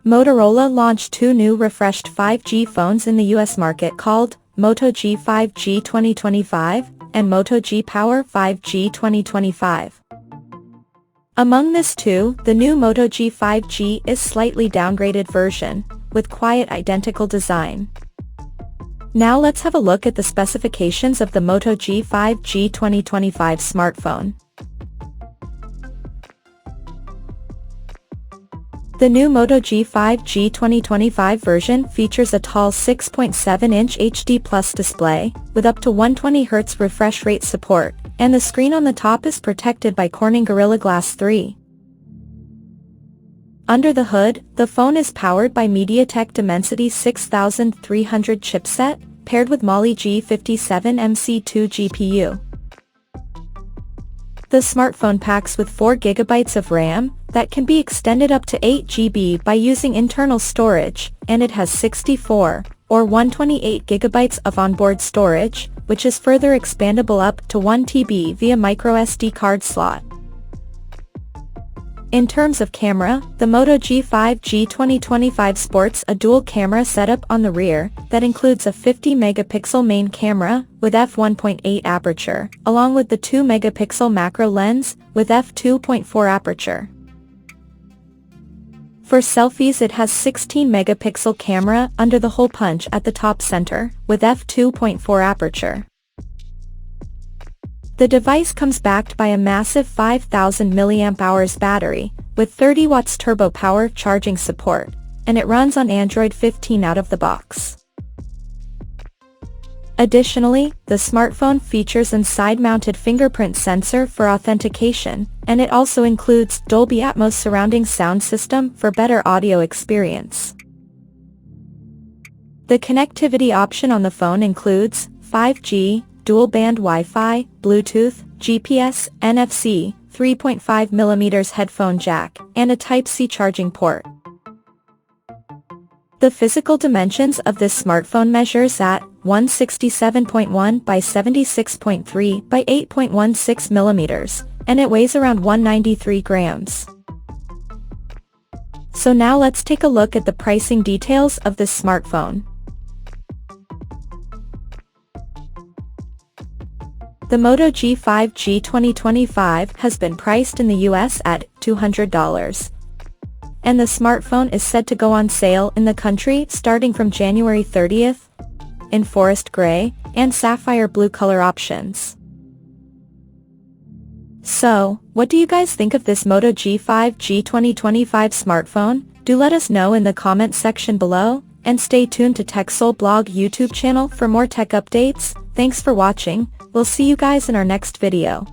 Motorola launched two new refreshed 5G phones in the US market called Moto G 5G 2025 and Moto G Power 5G 2025. Among this two, the new Moto G 5G is slightly downgraded version, with quiet identical design. Now let's have a look at the specifications of the Moto G 5G 2025 smartphone. The new Moto G 5G 2025 version features a tall 6.7-inch HD Plus display, with up to 120Hz refresh rate support, and the screen on the top is protected by Corning Gorilla Glass 3. Under the hood, the phone is powered by MediaTek Dimensity 6300 chipset, paired with Mali G57MC2 GPU. The smartphone packs with 4 GB of RAM, that can be extended up to 8 GB by using internal storage, and it has 64, or 128 GB of onboard storage, which is further expandable up to 1 TB via microSD card slot. In terms of camera, the Moto G 5G 2025 sports a dual camera setup on the rear that includes a 50-megapixel main camera with f1.8 aperture, along with the 2-megapixel macro lens with f2.4 aperture. For selfies, it has 16-megapixel camera under the hole punch at the top center with f2.4 aperture. The device comes backed by a massive 5000 mAh battery, with 30 watts turbo power charging support, and it runs on Android 15 out of the box. Additionally, the smartphone features a side-mounted fingerprint sensor for authentication, and it also includes Dolby Atmos surrounding sound system for better audio experience. The connectivity option on the phone includes 5G, dual-band Wi-Fi, Bluetooth, GPS, NFC, 3.5mm headphone jack, and a Type-C charging port. The physical dimensions of this smartphone measures at 167.1 by 76.3 by 8.16 millimeters, and it weighs around 193 grams. So now let's take a look at the pricing details of this smartphone. The Moto G 5G 2025 has been priced in the US at $200. And the smartphone is set to go on sale in the country starting from January 30th, in forest gray and sapphire blue color options. So, what do you guys think of this Moto G 5G 2025 smartphone? Do let us know in the comment section below, and stay tuned to TechSole Blog YouTube channel for more tech updates. Thanks for watching, we'll see you guys in our next video.